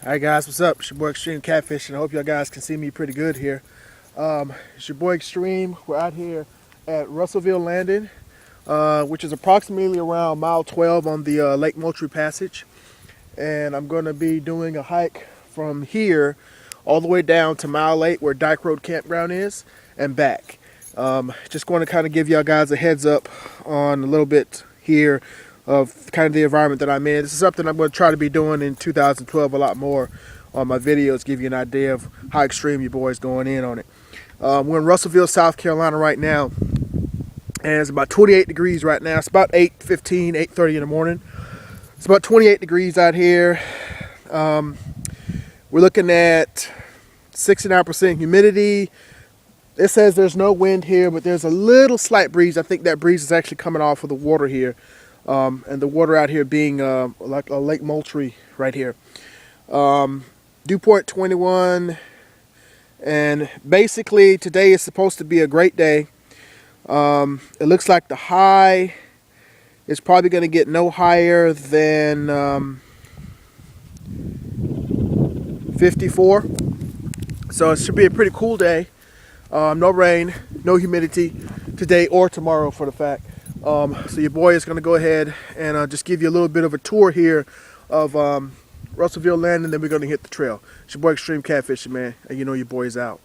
Alright guys, what's up? It's your boy XtremeKatfishn. I hope y'all guys can see me pretty good here. It's your boy Extreme. We're out here at Russellville Landing, which is approximately around mile 12 on the Lake Moultrie Passage. And I'm going to be doing a hike from here all the way down to mile 8 where Dike Rd Campground is and back. Just going to kind of give y'all guys a heads up on a little bit here of kind of the environment that I'm in. This is something I'm going to try to be doing in 2012 a lot more on my videos, give you an idea of how extreme your boy's going in on it. We're in Russellville, South Carolina right now, and it's about 28 degrees right now. It's about 8:15, 8:30 in the morning. It's about 28 degrees out here. We're looking at 69% humidity. It says there's no wind here, but there's a little slight breeze. I think that breeze is actually coming off of the water here. And the water out here being like a Lake Moultrie right here. Dew point 21, and basically today is supposed to be a great day. It looks like the high is probably going to get no higher than 54. So it should be a pretty cool day. No rain, no humidity today or tomorrow for the fact. So your boy is going to go ahead and just give you a little bit of a tour here of Russellville Landing, then we're going to hit the trail. It's your boy XtremeKatfishn, man, and you know your boy is out.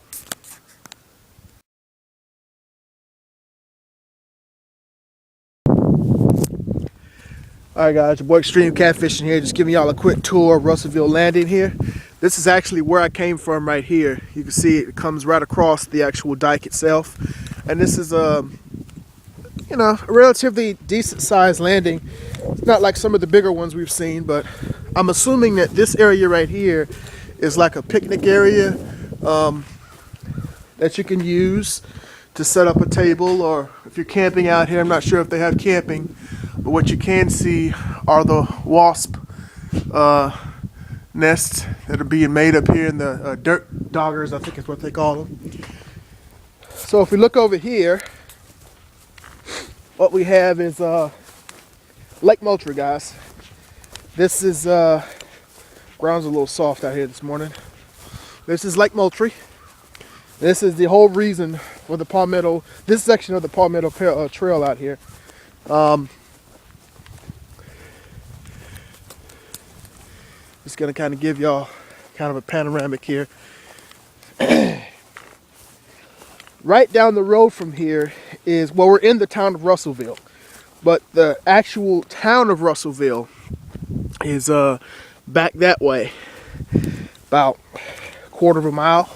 Alright guys, your boy XtremeKatfishn here, just giving y'all a quick tour of Russellville Landing here. This is actually where I came from right here. You can see it comes right across the actual dike itself. And this is a relatively decent sized landing. It's not like some of the bigger ones we've seen, but I'm assuming that this area right here is like a picnic area that you can use to set up a table, or if you're camping out here. I'm not sure if they have camping, but what you can see are the wasp nests that are being made up here in the dirt doggers, I think is what they call them. So if we look over here, what we have is Lake Moultrie, guys. This is ground's a little soft out here this morning. This is Lake Moultrie. This is the whole reason for the Palmetto, this section of the Palmetto trail out here. Just gonna kind of give y'all kind of a panoramic here. Right down the road from here is, well, we're in the town of Russellville, but the actual town of Russellville is back that way, about a quarter of a mile.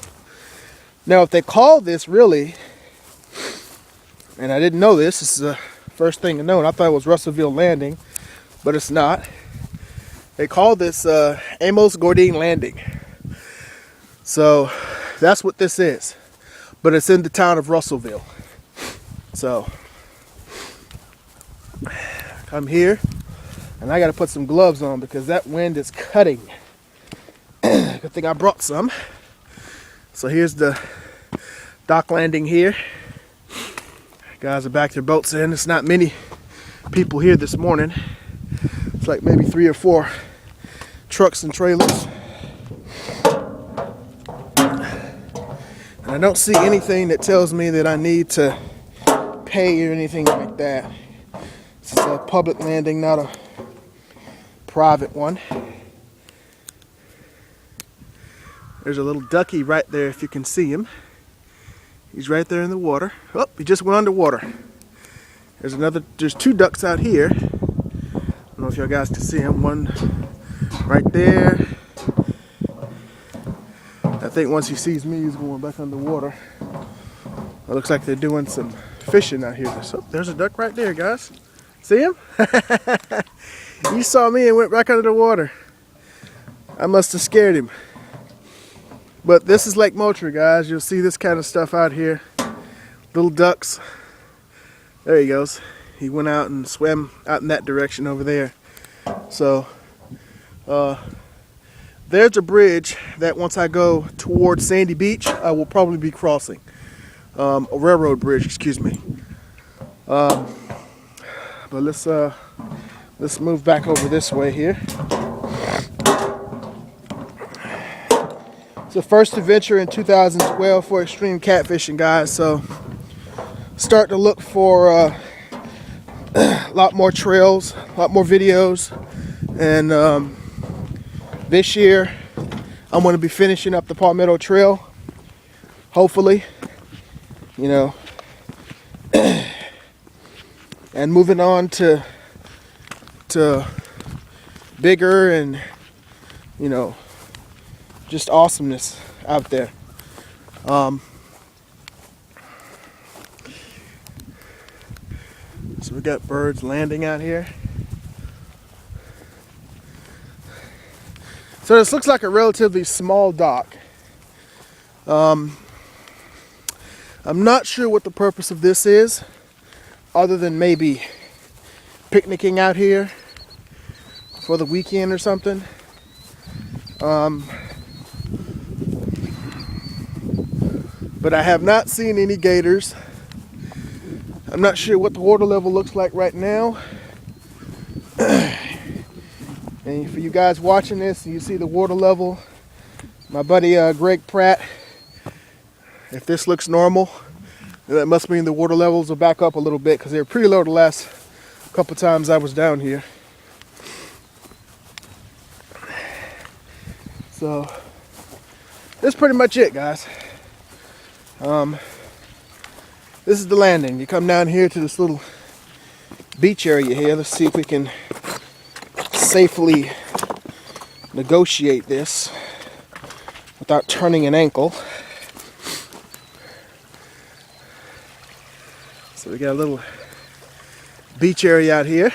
Now, if they call this really, and I didn't know this is the first thing to know, and I thought it was Russellville Landing, but it's not. They call this Amos Gourdine Landing. So that's what this is. But it's in the town of Russellville. So come here, and I got to put some gloves on because that wind is cutting. Good thing I brought some. So here's the dock landing here. Guys are back their boats in. It's not many people here this morning. It's like maybe 3 or 4 trucks and trailers. I don't see anything that tells me that I need to pay or anything like that. This is a public landing, not a private one. There's a little ducky right there if you can see him. He's right there in the water. Oh, he just went underwater. There's 2 ducks out here. I don't know if y'all guys can see him. One right there. I think once he sees me, he's going back underwater. It looks like they're doing some fishing out here. So there's a duck right there, guys. See him? He saw me and went back under the water. I must have scared him. But this is Lake Moultrie, guys. You'll see this kind of stuff out here. Little ducks. There he goes. He went out and swam out in that direction over there. So, there's a bridge that once I go towards Sandy Beach, I will probably be crossing. A railroad bridge, excuse me. But let's move back over this way here. It's the first adventure in 2012 for extreme catfishing, guys. So start to look for a lot more trails, a lot more videos, and this year I'm going to be finishing up the Palmetto Trail, hopefully, you know, and moving on to bigger and, you know, just awesomeness out there. So we got birds landing out here. So this looks like a relatively small dock. I'm not sure what the purpose of this is, other than maybe picnicking out here for the weekend or something. But I have not seen any gators. I'm not sure what the water level looks like right now. And for you guys watching this, you see the water level. My buddy Greg Pratt, if this looks normal, that must mean the water levels will back up a little bit, because they were pretty low the last couple times I was down here. So that's pretty much it, guys. This is the landing. You come down here to this little beach area here. Let's see if we can safely negotiate this without turning an ankle. So we got a little beach area out here.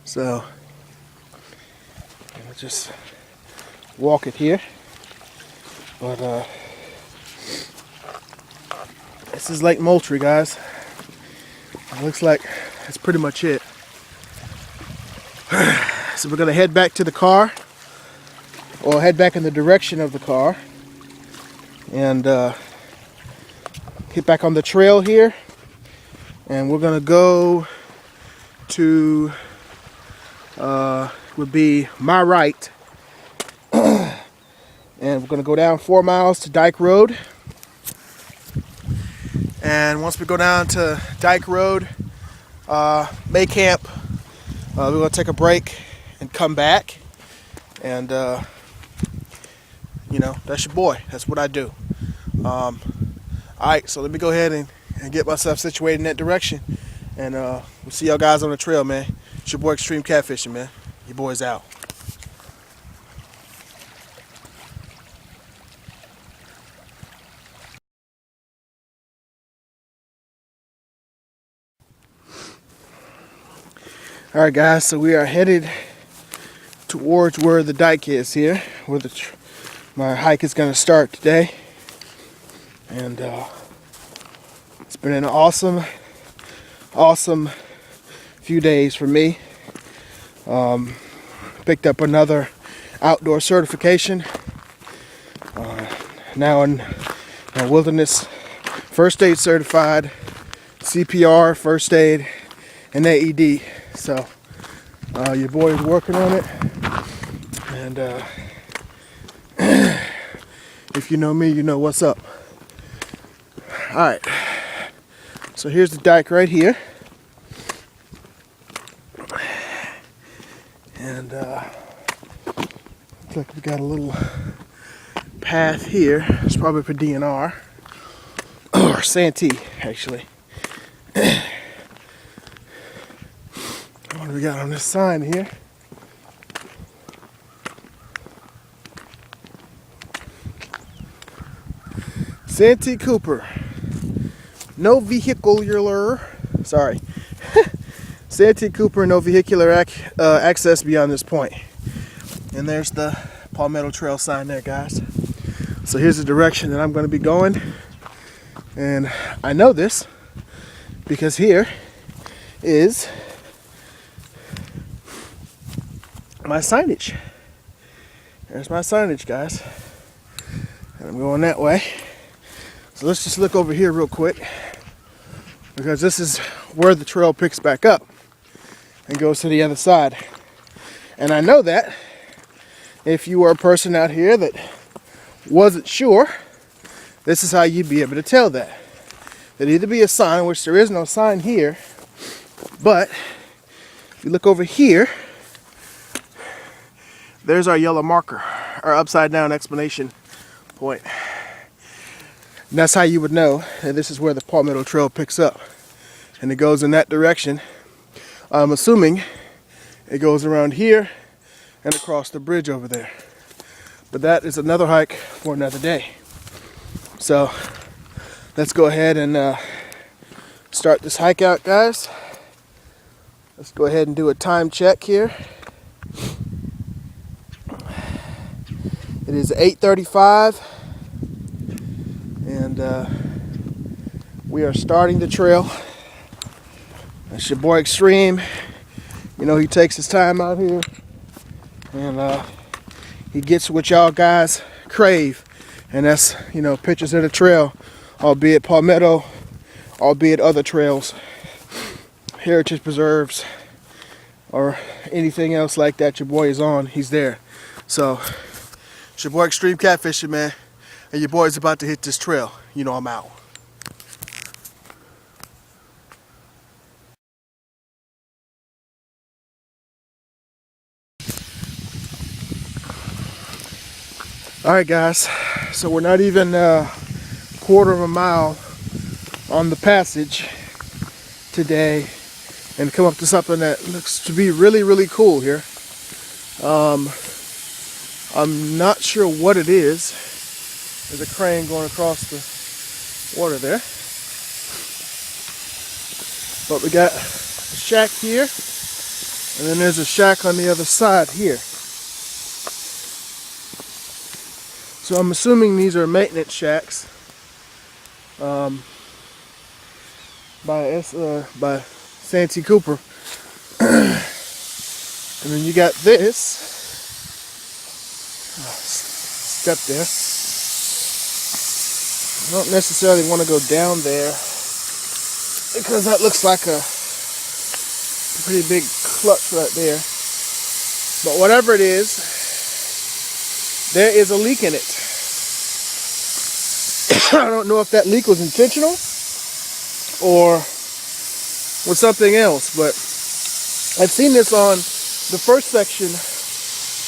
So I'll just walk it here. But this is Lake Moultrie, guys. It looks like that's pretty much it. So we're gonna head back to the car, or head back in the direction of the car, and get back on the trail here. And we're gonna go to would be my right, and we're gonna go down 4 miles to Dike Rd. And once we go down to Dike Rd, May Camp, we're gonna take a break and come back. And you know, that's your boy. That's what I do. All right, so let me go ahead and get myself situated in that direction, and we'll see y'all guys on the trail, man. It's your boy XtremeKatfishn, man. Your boy's out. All right, guys, so we are headed towards where the dike is here, where my hike is going to start today. And it's been an awesome few days for me. Picked up another outdoor certification. Now in wilderness first aid certified, CPR, first aid, and AED. So your boy is working on it, and if you know me, you know what's up. All right, so here's the dike right here, and looks like we got a little path here. It's probably for DNR or Santee, actually. What do we got on this sign here? Santee Cooper. No vehicular, sorry. Santee Cooper, no vehicular access beyond this point. And there's the Palmetto Trail sign there, guys. So here's the direction that I'm going to be going. And I know this because here is my signage. There's my signage, guys. And I'm going that way. So let's just look over here real quick, because this is where the trail picks back up. and goes to the other side. And I know that if you were a person out here that wasn't sure, this is how you'd be able to tell that. There'd either be a sign, which there is no sign here, but if you look over here, there's our yellow marker, our upside down explanation point. And that's how you would know that this is where the Palmetto Trail picks up. And it goes in that direction. I'm assuming it goes around here and across the bridge over there. But that is another hike for another day. So let's go ahead and start this hike out, guys. Let's go ahead and do a time check here. It is 8:35 and we are starting the trail. That's your boy Extreme. You know, he takes his time out here and he gets what y'all guys crave, and that's, you know, pictures of the trail, albeit Palmetto, albeit other trails, heritage preserves, or anything else like that your boy is on. He's there. So it's your boy XtremeKatfishn, man, and your boy's about to hit this trail. You know I'm out. All right, guys, so we're not even a quarter of a mile on the passage today and come up to something that looks to be really, really cool here. I'm not sure what it is. There's a crane going across the water there. But we got a shack here, and then there's a shack on the other side here. So I'm assuming these are maintenance shacks by Santee Cooper. And then you got this. Step there. I don't necessarily want to go down there because that looks like a pretty big clutch right there. But whatever it is, there is a leak in it. I don't know if that leak was intentional or was something else, but I've seen this on the first section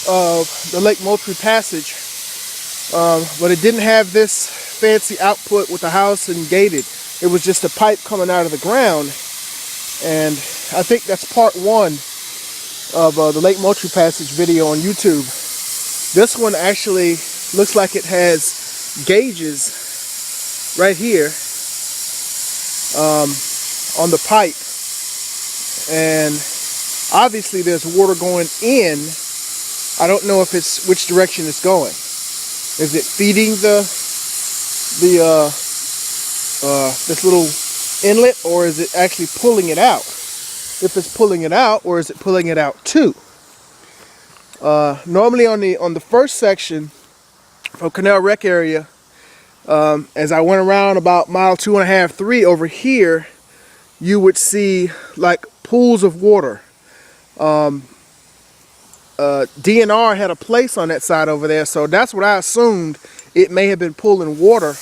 of the Lake Moultrie passage, but it didn't have this fancy output with the house and gated. It was just a pipe coming out of the ground, and I think that's part one of the Lake Moultrie passage video on YouTube. This one actually looks like it has gauges right here on the pipe, and obviously there's water going in. I don't know if it's which direction it's going. Is it feeding this little inlet, or is it actually pulling it out? If it's pulling it out, or is it pulling it out too? Normally on the first section from Canal Rec area, as I went around about mile 2.5, 3 over here, you would see like pools of water. DNR had a place on that side over there, so that's what I assumed. It may have been pulling water.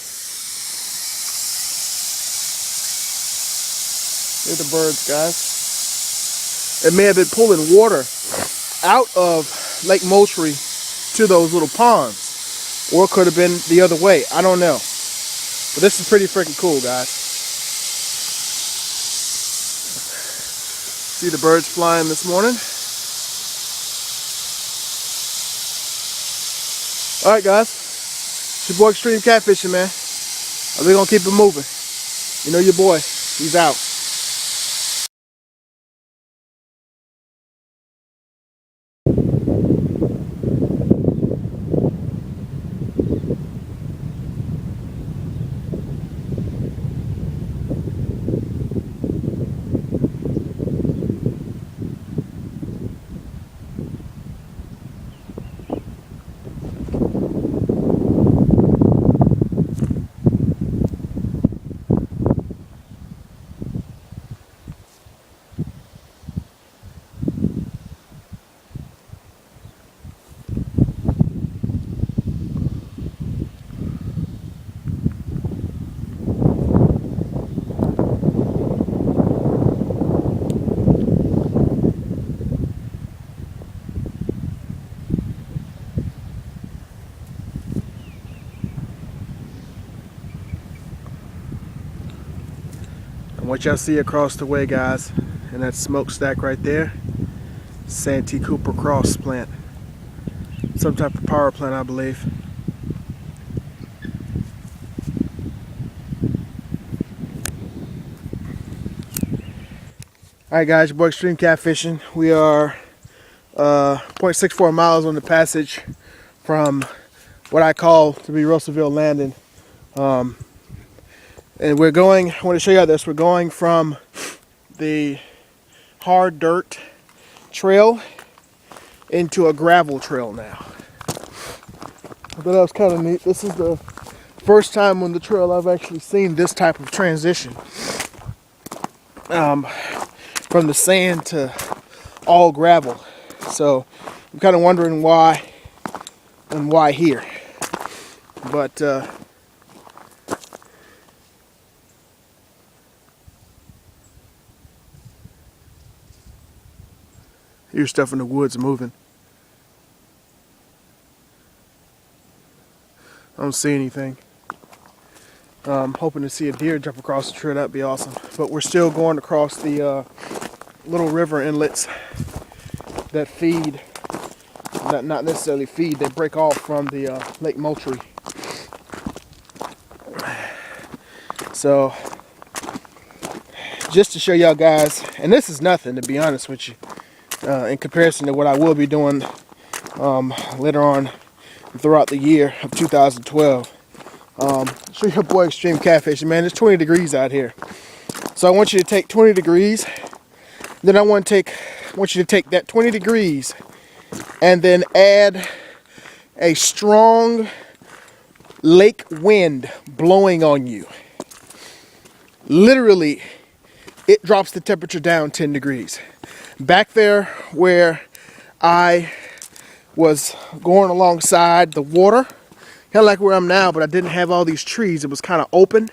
Here's the birds, guys. It may have been pulling water out of Lake Moultrie to those little ponds, or it could have been the other way. I don't know, but this is pretty freaking cool, guys. See the birds flying this morning. All right, guys, it's your boy XtremeKatfishn, man. We're gonna keep it moving. You know your boy, he's out. What y'all see across the way, guys, and that smokestack right there, Santee Cooper Cross plant. Some type of power plant, I believe. Alright guys, your boy XtremeKatfishn. We are 0.64 miles on the passage from what I call to be Russellville Landing. And we're going, I want to show you this, we're going from the hard dirt trail into a gravel trail now. I thought that was kind of neat. This is the first time on the trail I've actually seen this type of transition. From the sand to all gravel. So I'm kind of wondering why and why here. But here's stuff in the woods moving. I don't see anything. I'm hoping to see a deer jump across the trail. That'd be awesome. But we're still going across the little river inlets that feed, not necessarily feed, they break off from the Lake Moultrie. So, just to show y'all guys, and this is nothing to be honest with you, in comparison to what I will be doing later on throughout the year of 2012. Show your boy XtremeKatfishn, man. It's 20 degrees out here. So I want you to take 20 degrees. Then I want you to take that 20 degrees and then add a strong lake wind blowing on you. Literally, it drops the temperature down 10 degrees. Back there where I was going alongside the water, kind of like where I'm now, but I didn't have all these trees. It was kind of open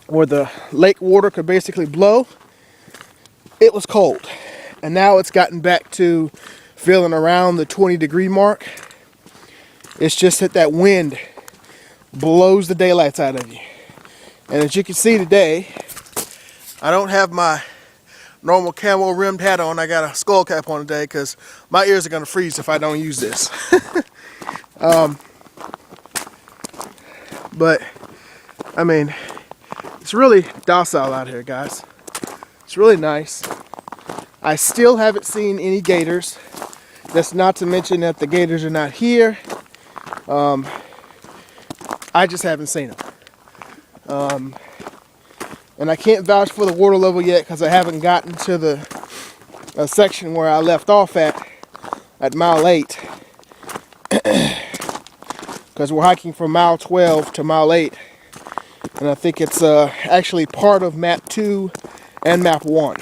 where the lake water could basically blow. It was cold, and now it's gotten back to feeling around the 20 degree mark. It's just that wind blows the daylights out of you. And as you can see today, I don't have my normal camo rimmed hat on. I got a skull cap on today because my ears are going to freeze if I don't use this. But I mean, it's really docile out here, guys. It's really nice. I still haven't seen any gators. That's not to mention that the gators are not here. I just haven't seen them. And I can't vouch for the water level yet because I haven't gotten to the section where I left off at mile 8. Because we're hiking from mile 12 to mile 8. And I think it's actually part of map 2 and map 1.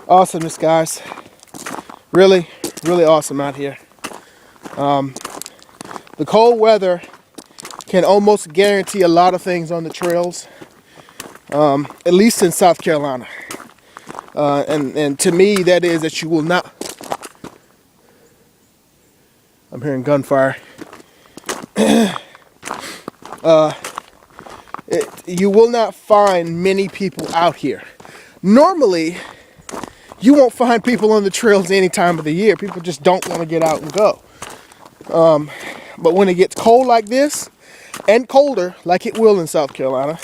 Awesomeness, guys. Really, really awesome out here. The cold weather can almost guarantee a lot of things on the trails, at least in South Carolina. And to me, that is that you will not... I'm hearing gunfire. You will not find many people out here. Normally, you won't find people on the trails any time of the year. People just don't want to get out and go. But when it gets cold like this, and colder, like it will in South Carolina,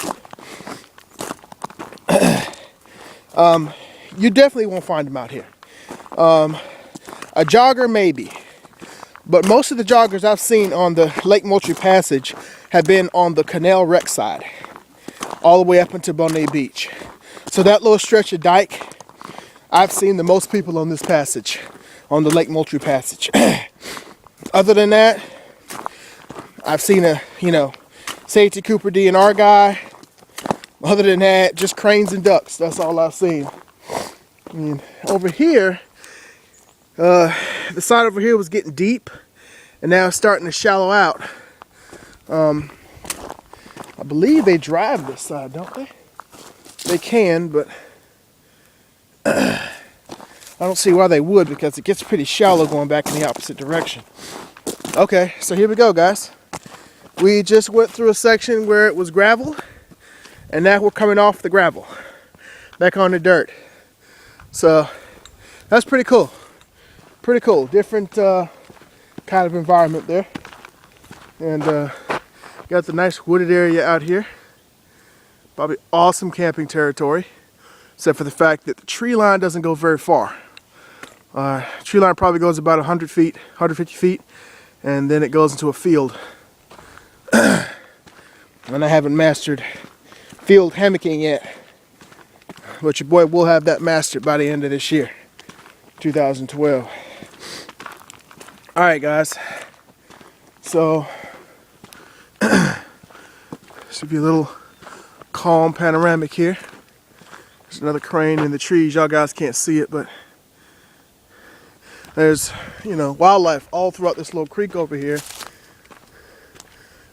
you definitely won't find them out here. A jogger, maybe. But most of the joggers I've seen on the Lake Moultrie Passage have been on the Canal Wreck side, all the way up into Bonet Beach. So that little stretch of dike, I've seen the most people on this passage, on the Lake Moultrie Passage. Other than that, I've seen Santee Cooper DNR guy. Other than that, just cranes and ducks. That's all I've seen. I mean, over here, the side over here was getting deep, and now it's starting to shallow out. I believe they drive this side, don't they? They can, but I don't see why they would, because it gets pretty shallow going back in the opposite direction. Okay, so here we go, guys. We just went through a section where it was gravel, and now we're coming off the gravel, back on the dirt. So that's pretty cool. Pretty cool. Different kind of environment there. And got the nice wooded area out here. Probably awesome camping territory, except for the fact that the tree line doesn't go very far. Tree line probably goes about 100 feet, 150 feet, and then it goes into a field. And I haven't mastered field hammocking yet, but your boy will have that mastered by the end of this year, 2012. All right, guys. So should be a little calm panoramic here. There's another crane in the trees. Y'all guys can't see it, but there's, you know, wildlife all throughout this little creek over here.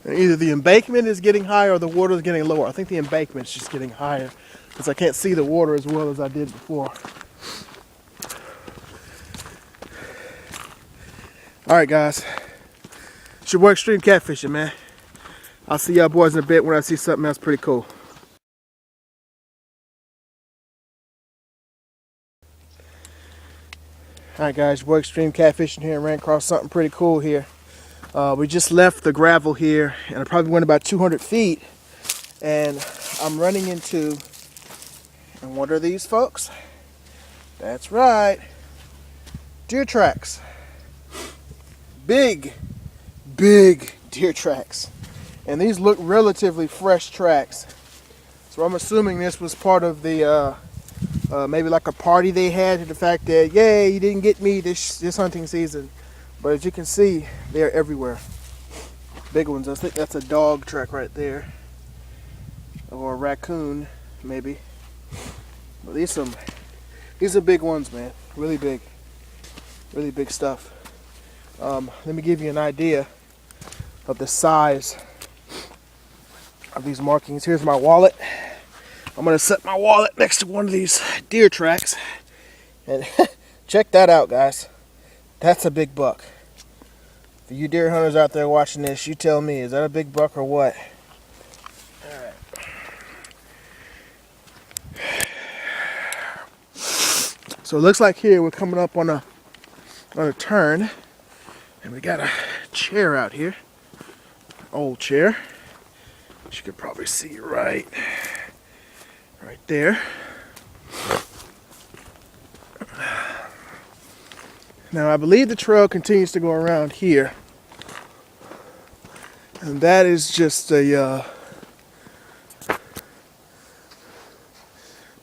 And either the embankment is getting higher or the water is getting lower. I think the embankment's just getting higher because I can't see the water as well as I did before. All right, guys. It's your boy XtremeKatfishn, man. I'll see y'all boys in a bit when I see something else pretty cool. Alright guys, your boy XtremeKatfishn here and ran across something pretty cool here. We just left the gravel here and I probably went about 200 feet and I'm running into, and what are these folks? That's right, deer tracks. Big deer tracks. And these look relatively fresh tracks. So I'm assuming this was part of the maybe like a party they had, to the fact that, yay, you didn't get me this hunting season. But as you can see, they're everywhere. Big ones. I think that's a dog track right there, or a raccoon maybe. But these are big ones, man. Really big stuff. Let me give you an idea of the size of these markings. Here's my wallet. I'm gonna set my wallet next to one of these deer tracks and check that out, guys. That's a big buck. For you deer hunters out there watching this, you tell me, is that a big buck or what? Alright. So it looks like here we're coming up on a turn, and we got a chair out here. Old chair. You could probably see right there. Now I believe the trail continues to go around here, and that is just a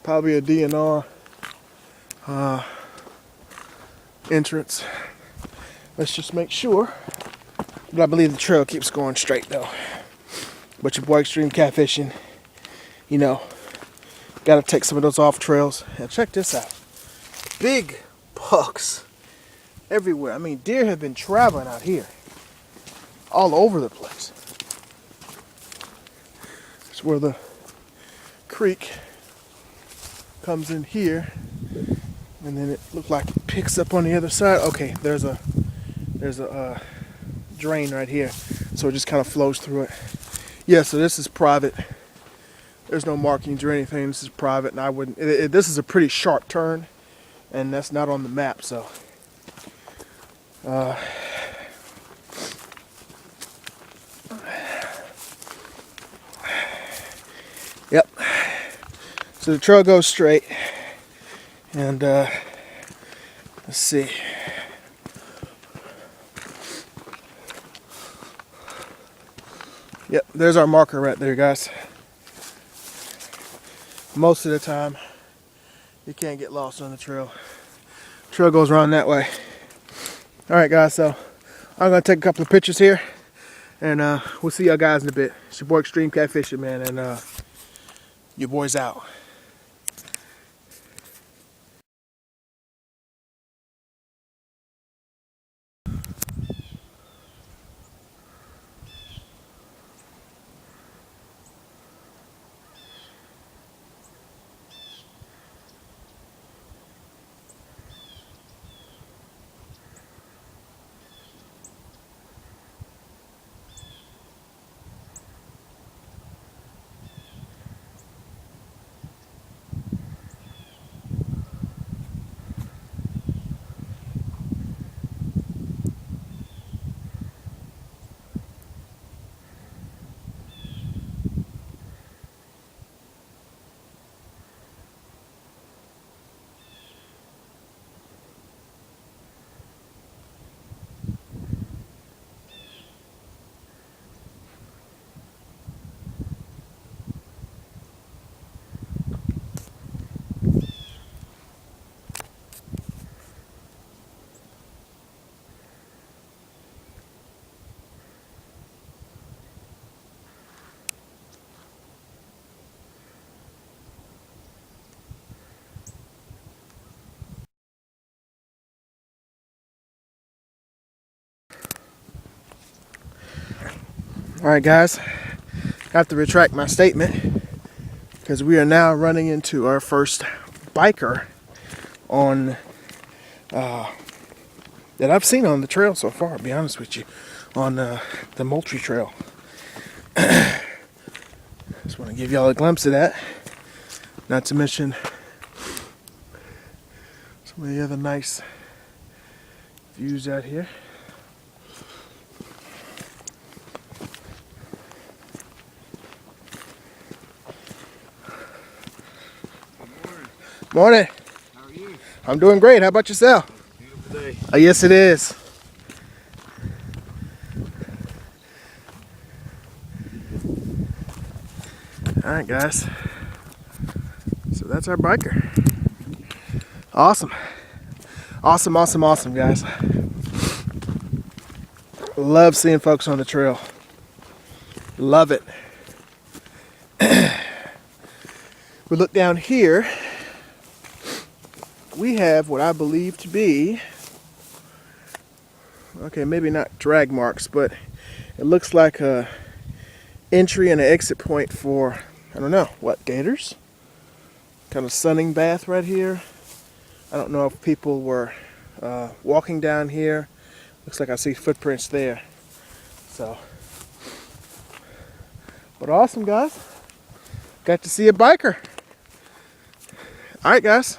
probably a DNR entrance. Let's just make sure. But I believe the trail keeps going straight though. But your boy XtremeKatfishn, you know, gotta take some of those off trails. And check this out. Big bucks everywhere. I mean, deer have been traveling out here all over the place. It's where the creek comes in here, and then it looks like it picks up on the other side. Okay, there's a drain right here, so it just kind of flows through it. Yeah, so this is private. There's no markings or anything. This is private, and I wouldn't. This is a pretty sharp turn, and that's not on the map. So, yep. So the trail goes straight, and let's see. Yep, there's our marker right there, guys. Most of the time, you can't get lost on the trail. Trail goes around that way. All right, guys, so I'm gonna take a couple of pictures here, and we'll see y'all guys in a bit. It's your boy XtremeKatfishn, man, and your boy's out. Alright guys, I have to retract my statement because we are now running into our first biker on that I've seen on the trail so far, to be honest with you, on the Moultrie trail. Just want to give y'all a glimpse of that, not to mention some of the other nice views out here. Morning. How are you? I'm doing great. How about yourself? Beautiful day. Yes, it is. All right, guys. So that's our biker. Awesome. Awesome, awesome, awesome, guys. Love seeing folks on the trail. Love it. We look down here. We have what I believe to be, okay, maybe not drag marks, but it looks like a entry and an exit point for, I don't know, what, gators? Kind of sunning bath right here. I don't know if people were walking down here. Looks like I see footprints there. So, but awesome, guys. Got to see a biker. All right, guys.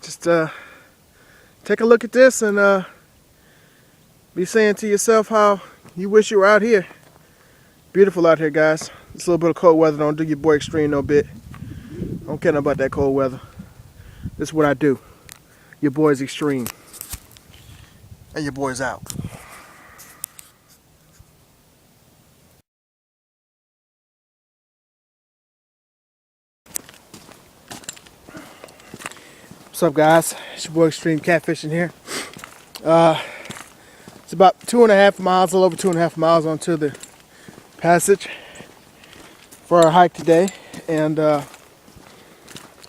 Just take a look at this and be saying to yourself how you wish you were out here. Beautiful out here, guys. This little bit of cold weather don't do your boy Extreme no bit. I don't care about that cold weather. This is what I do. Your boy's Extreme. And your boy's out. What's up, guys? It's your boy XtremeKatfishn here. It's about 2.5 miles, a little over 2.5 miles onto the passage for our hike today, and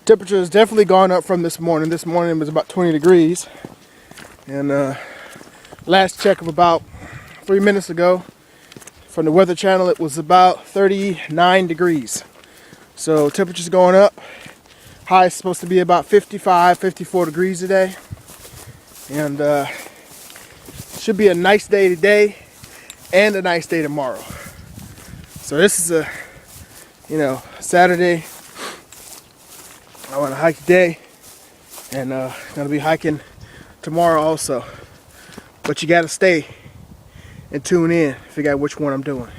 temperature has definitely gone up from this morning. This morning it was about 20 degrees, and last check of about 3 minutes ago from the Weather Channel, it was about 39 degrees. So temperature's going up. High is supposed to be about 55, 54 degrees today. And should be a nice day today and a nice day tomorrow. So this is a, Saturday. I want to hike today and gonna be hiking tomorrow also. But you gotta stay and tune in, figure out which one I'm doing.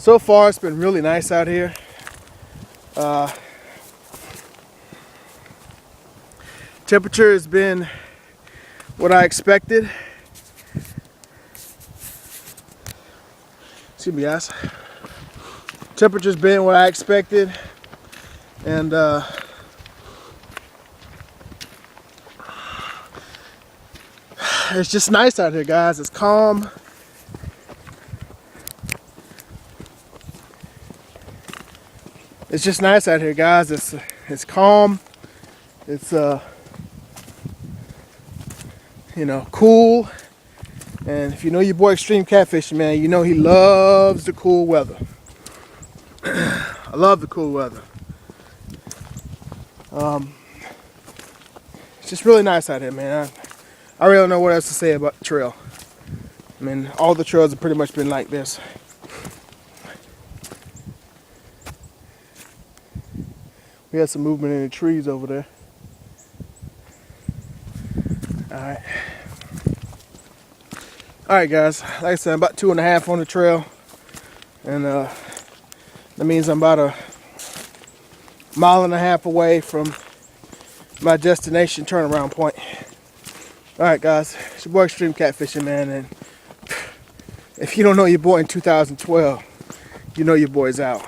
So far it's been really nice out here. Temperature has been what I expected. Excuse me, guys. Temperature's been what I expected, and it's just nice out here, guys. It's calm. It's just nice out here, guys. It's calm. It's cool. And if you know your boy XtremeKatfishn, man, you know he loves the cool weather. I love the cool weather. It's just really nice out here, man. I really don't know what else to say about the trail. I mean, all the trails have pretty much been like this. We had some movement in the trees over there. Alright guys, like I said, I'm about 2.5 on the trail, and that means I'm about 1.5 miles away from my destination turnaround point. Alright guys, it's your boy XtremeKatfishn, man, and if you don't know your boy in 2012, you know your boy's out.